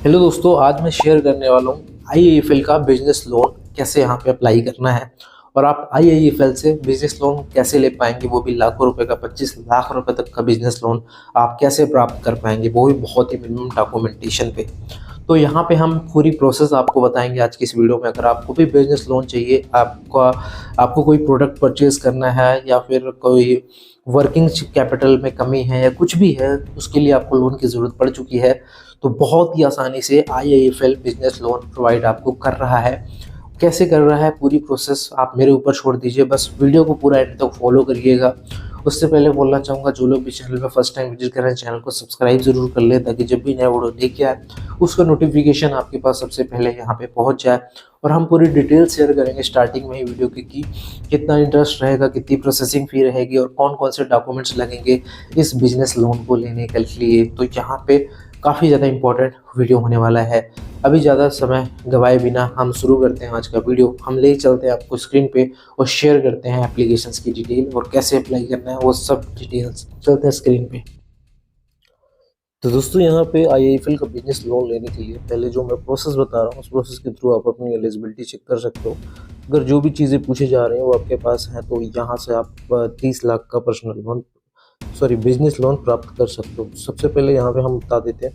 Hello दोस्तों, आज मैं शेयर करने वाला हूँ आईआईएफएल का बिजनेस लोन कैसे यहाँ पे अप्लाई करना है और आप आईआईएफएल से बिजनेस लोन कैसे ले पाएंगे, वो भी लाखों रुपए का 25 लाख रुपए तक का बिजनेस लोन आप कैसे प्राप्त कर पाएंगे, वो भी बहुत ही मिनिमम डॉक्यूमेंटेशन पे। तो यहाँ पे हम पूरी प्रोसेस आपको बताएंगे आज की इस वीडियो में। अगर आपको भी बिजनेस लोन चाहिए, आपको कोई प्रोडक्ट परचेज करना है या फिर कोई वर्किंग कैपिटल में कमी है या कुछ भी है, उसके लिए आपको लोन की ज़रूरत पड़ चुकी है, तो बहुत ही आसानी से आईआईएफएल बिजनेस लोन प्रोवाइड आपको कर रहा है। कैसे कर रहा है पूरी प्रोसेस आप मेरे ऊपर छोड़ दीजिए, बस वीडियो को पूरा एंड तक फॉलो करिएगा। उससे पहले बोलना चाहूँगा, जो लोग भी चैनल पर फर्स्ट टाइम विजिट कर रहे हैं, चैनल को सब्सक्राइब जरूर कर ले, ताकि जब भी नया वीडियो लेके आए उसका नोटिफिकेशन आपके पास सबसे पहले यहाँ पे पहुँच जाए। और हम पूरी डिटेल शेयर करेंगे स्टार्टिंग में ही वीडियो की कि कितना इंटरेस्ट रहेगा, कितनी प्रोसेसिंग फ़ी रहेगी और कौन कौन से डॉक्यूमेंट्स लगेंगे इस बिज़नेस लोन को लेने के लिए। तो यहाँ पे काफ़ी ज़्यादा इंपॉर्टेंट वीडियो होने वाला है। अभी ज़्यादा समय गवाए बिना हम शुरू करते हैं आज का वीडियो। हम ले चलते हैं आपको स्क्रीन पे और शेयर करते हैं एप्लीकेशंस की डिटेल और कैसे अप्लाई करना है वो सब डिटेल्स। चलते हैं स्क्रीन पे। तो दोस्तों, यहाँ पे आईआईएफएल का बिजनेस लोन लेने के लिए पहले जो मैं प्रोसेस बता रहा हूँ, उस प्रोसेस के थ्रू आप अपनी एलिजिबिलिटी चेक कर सकते हो। अगर जो भी चीज़ें पूछी जा रही हैं वो आपके पास हैं, तो यहाँ से आप 30 लाख का बिजनेस लोन प्राप्त कर सकते हो। सबसे पहले यहाँ पे हम बता देते हैं,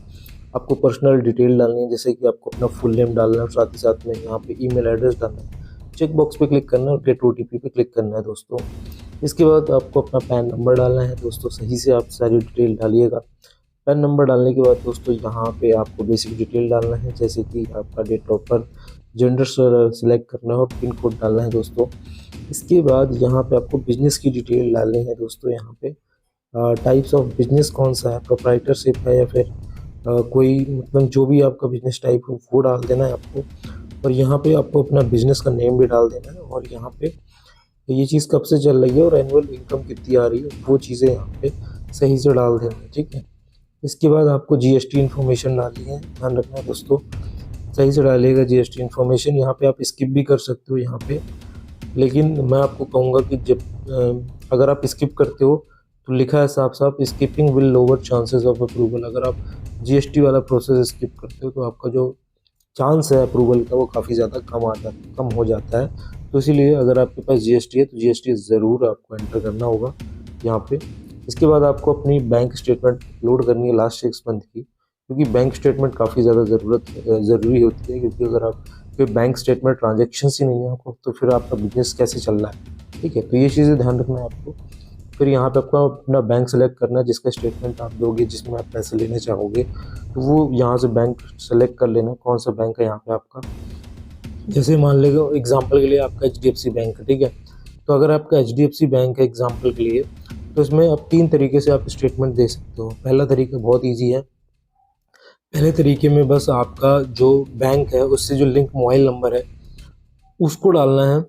आपको पर्सनल डिटेल डालनी है, जैसे कि आपको अपना फुल नेम डालना है और साथ ही साथ में यहाँ पे ईमेल एड्रेस डालना है। चेक बॉक्स पे क्लिक करना है और गेट ओटीपी पे क्लिक करना है दोस्तों। इसके बाद आपको अपना पैन नंबर डालना है दोस्तों, सही से आप सारी डिटेल डालिएगा। पैन नंबर डालने के बाद दोस्तों यहाँ पे आपको बेसिक डिटेल डालना है, जैसे कि आपका date of birth, gender select करना है और पिन कोड डालना है दोस्तों। इसके बाद यहाँ पे आपको बिजनेस की डिटेल डालनी है दोस्तों। यहाँ पे टाइप्स ऑफ बिजनेस कौन सा है, प्रोप्राइटरशिप है या फिर कोई मतलब जो भी आपका बिजनेस टाइप हो वो डाल देना है आपको। और यहाँ पे आपको अपना बिजनेस का नेम भी डाल देना है और यहाँ पे ये चीज़ कब से चल रही है और एनुअल इनकम कितनी आ रही है वो चीज़ें यहाँ पे सही से डाल देना है, ठीक है। इसके बाद आपको जीएसटी इन्फॉर्मेशन डालनी है, ध्यान रखना दोस्तों, सही से डालिएगा जीएसटी इन्फॉर्मेशन। यहाँ पे आप स्किप भी कर सकते हो यहाँ पे, लेकिन मैं आपको कहूँगा कि जब अगर आप स्किप करते हो तो लिखा है साफ साफ, skipping will lower chances of approval. अगर आप जीएसटी वाला प्रोसेस स्किप करते हो तो आपका जो चांस है अप्रूवल का वो काफ़ी ज़्यादा कम हो जाता है। तो इसीलिए अगर आपके पास जीएसटी है तो जीएसटी ज़रूर आपको एंटर करना होगा यहाँ पे। इसके बाद आपको अपनी बैंक स्टेटमेंट अपलोड करनी है लास्ट 6 मंथ की, क्योंकि बैंक स्टेटमेंट काफ़ी ज़्यादा ज़रूरी होती है, क्योंकि अगर आप कोई बैंक स्टेटमेंट ट्रांजेक्शन ही नहीं है आपको, तो फिर आपका बिजनेस कैसे चल रहा है, ठीक है। तो ये चीज़ें ध्यान रखना है आपको। फिर यहाँ पे आपको अपना बैंक सेलेक्ट करना है, जिसका स्टेटमेंट आप दोगे, जिसमें आप पैसे लेने चाहोगे, तो वो यहाँ से बैंक सेलेक्ट कर लेना, कौन सा बैंक है यहाँ पे आपका। जैसे मान लीजिए एग्जाम्पल के लिए आपका HDFC बैंक है, ठीक है। तो अगर आपका HDFC बैंक है एग्जाम्पल के लिए, तो इसमें आप 3 तरीके से आप स्टेटमेंट दे सकते हो। पहला तरीका बहुत ईजी है। पहले तरीके में बस आपका जो बैंक है उससे जो लिंक मोबाइल नंबर है उसको डालना है,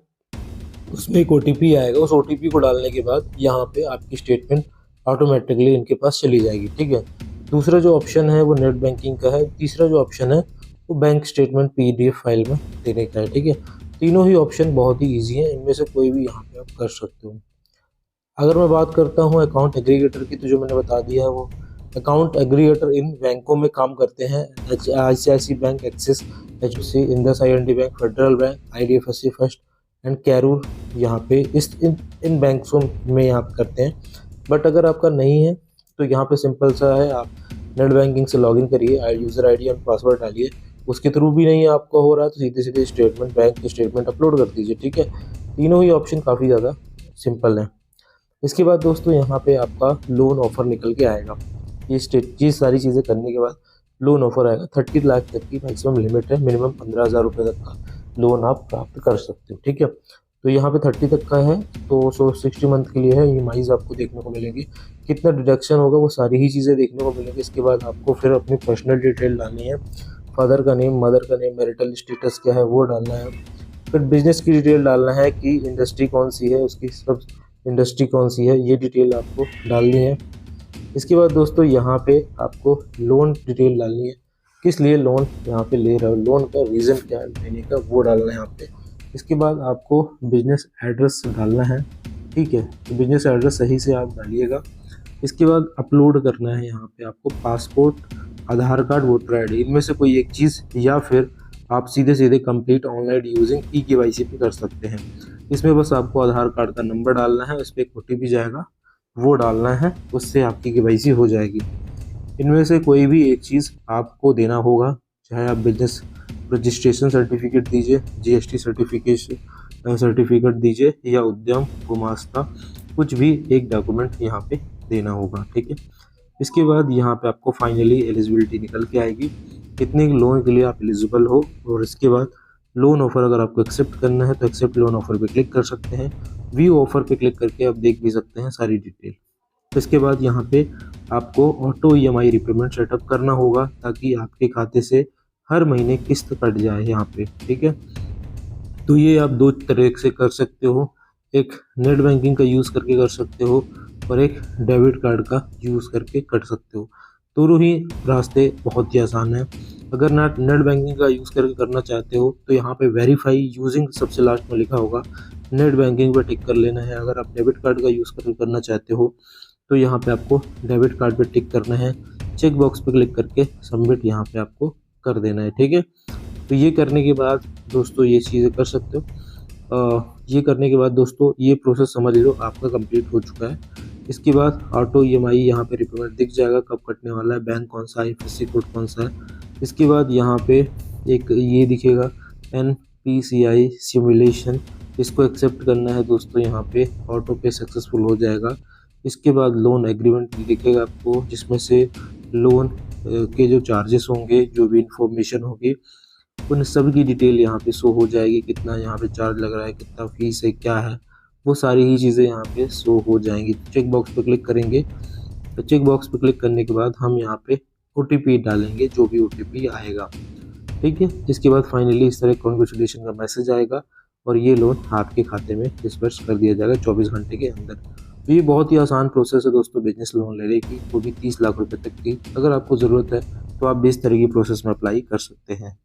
उसमें एक OTP आएगा, उस OTP को डालने के बाद यहाँ पे आपकी स्टेटमेंट ऑटोमेटिकली इनके पास चली जाएगी, ठीक है। दूसरा जो ऑप्शन है वो नेट बैंकिंग का है। तीसरा जो ऑप्शन है वो बैंक स्टेटमेंट PDF फाइल में देने का है, ठीक है। तीनों ही ऑप्शन बहुत ही ईजी है, इनमें से कोई भी यहाँ पे आप कर सकते हो। अगर मैं बात करता हूँ अकाउंट एग्रीगेटर की, तो जो मैंने बता दिया है वो अकाउंट एग्रीगेटर इन बैंकों में काम करते हैं। ICICI bank, Axis, HDFC, IND bank, Federal bank, IDFC first and Karur यहाँ पे इन बैंकों में यहाँ पे करते हैं। बट अगर आपका नहीं है तो यहाँ पे सिंपल सा है, आप नेट बैंकिंग से लॉगिन करिए, यूज़र ID और पासवर्ड डालिए। उसके थ्रू भी नहीं आपका हो रहा है तो सीधे सीधे स्टेटमेंट, बैंक की स्टेटमेंट अपलोड कर दीजिए, ठीक है। तीनों ही ऑप्शन काफ़ी ज़्यादा सिंपल है। इसके बाद दोस्तों यहाँ पे आपका लोन ऑफर निकल के आएगा। ये सारी चीज़ें करने के बाद लोन ऑफर आएगा। 30 लाख तक की मैक्सिमम लिमिट है, मिनिमम 15,000 रुपये तक का लोन आप प्राप्त कर सकते हो, ठीक है। तो यहाँ पे 30 तक का है, तो 60 मंथ के लिए है। EMIs आपको देखने को मिलेंगी, कितना डिडक्शन होगा वो सारी ही चीज़ें देखने को मिलेंगी। इसके बाद आपको फिर अपनी पर्सनल डिटेल डालनी है, फादर का नेम, मदर का नेम, मैरिटल स्टेटस क्या है वो डालना है। फिर बिजनेस की डिटेल डालना है कि इंडस्ट्री कौन सी है, उसकी सब इंडस्ट्री कौन सी है, ये डिटेल आपको डालनी है। इसके बाद दोस्तों यहाँ पे आपको लोन डिटेल डालनी है, किस लिए लोन यहाँ पे ले रहे हो, लोन का रीज़न क्या है लेने का वो डालना है यहाँ पे। इसके बाद आपको बिजनेस एड्रेस डालना है, ठीक है। तो बिजनेस एड्रेस सही से आप डालिएगा। इसके बाद अपलोड करना है यहाँ पे आपको passport, Aadhaar card, voter I, इनमें से कोई एक चीज़, या फिर आप सीधे सीधे कंप्लीट ऑनलाइन यूजिंग ई-केवाईसी पे कर सकते हैं। इसमें बस आपको आधार कार्ड का नंबर डालना है, उस पर एक OTP जाएगा, वो डालना है, उससे आपकी केवाईसी हो जाएगी। इनमें से कोई भी एक चीज़ आपको देना होगा, चाहे आप बिजनेस रजिस्ट्रेशन सर्टिफिकेट दीजिए, GST सर्टिफिकेट दीजिए, या उद्यम गुमास्ता, कुछ भी एक डॉक्यूमेंट यहाँ पे देना होगा, ठीक है। इसके बाद यहाँ पे आपको फाइनली एलिजिबिलिटी निकल के आएगी, कितने लोन के लिए आप एलिजिबल हो, और इसके बाद लोन ऑफर अगर आपको एक्सेप्ट करना है तो एक्सेप्ट लोन ऑफर पे क्लिक कर सकते हैं। व्यू ऑफर पे क्लिक करके आप देख भी सकते हैं सारी डिटेल। तो इसके बाद यहाँ पे आपको ऑटो EMI रिपेमेंट सेटअप करना होगा, ताकि आपके खाते से हर महीने किस्त कट जाए यहाँ पे, ठीक है। तो ये आप दो तरह से कर सकते हो, एक नेट बैंकिंग का यूज़ करके कर सकते हो, और एक डेबिट कार्ड का यूज़ करके कर सकते हो। दोनों ही रास्ते बहुत ही आसान है। अगर नेट बैंकिंग का यूज़ करके करना चाहते हो तो यहाँ पे वेरीफाई यूजिंग सबसे लास्ट में लिखा होगा, नेट बैंकिंग पे टिक कर लेना है। अगर आप डेबिट कार्ड का यूज़ करके करना चाहते हो तो यहाँ पे आपको डेबिट कार्ड पे टिक करना है, चेक बॉक्स पे क्लिक करके सबमिट यहाँ पे आपको कर देना है, ठीक है। तो ये करने के बाद दोस्तों ये चीज़ें कर सकते हो। ये करने के बाद दोस्तों ये प्रोसेस समझ लो आपका कंप्लीट हो चुका है। इसके बाद ऑटो EMI यहाँ पे रिपेमेंट दिख जाएगा, कब कटने वाला है, बैंक कौन सा है, IFSC कोड कौन सा है। इसके बाद यहाँ पे एक ये दिखेगा NPCI सिमुलेशन, इसको एक्सेप्ट करना है दोस्तों। यहाँ पे ऑटो पे सक्सेसफुल हो जाएगा। इसके बाद लोन एग्रीमेंट दिखेगा आपको, जिसमें से लोन के जो चार्जेस होंगे, जो भी इंफॉर्मेशन होगी, उन सब की डिटेल यहाँ पे शो हो जाएगी, कितना यहाँ पे चार्ज लग रहा है, कितना फीस है, क्या है, वो सारी ही चीज़ें यहाँ पे शो हो जाएंगी। चेक बॉक्स पे क्लिक करेंगे, तो चेक बॉक्स पे क्लिक करने के बाद हम यहाँ पे OTP डालेंगे, जो भी OTP आएगा, ठीक है। इसके बाद फाइनली इस तरह कॉन्ग्रेचुलेशन का मैसेज आएगा, और ये लोन आपके खाते में डिस्बर्स कर दिया जाएगा 24 घंटे के अंदर। तो ये बहुत ही आसान प्रोसेस है दोस्तों बिजनेस लोन लेने की, वो भी 30 लाख रुपए तक की। अगर आपको ज़रूरत है तो आप भी इस तरह की प्रोसेस में अप्लाई कर सकते हैं।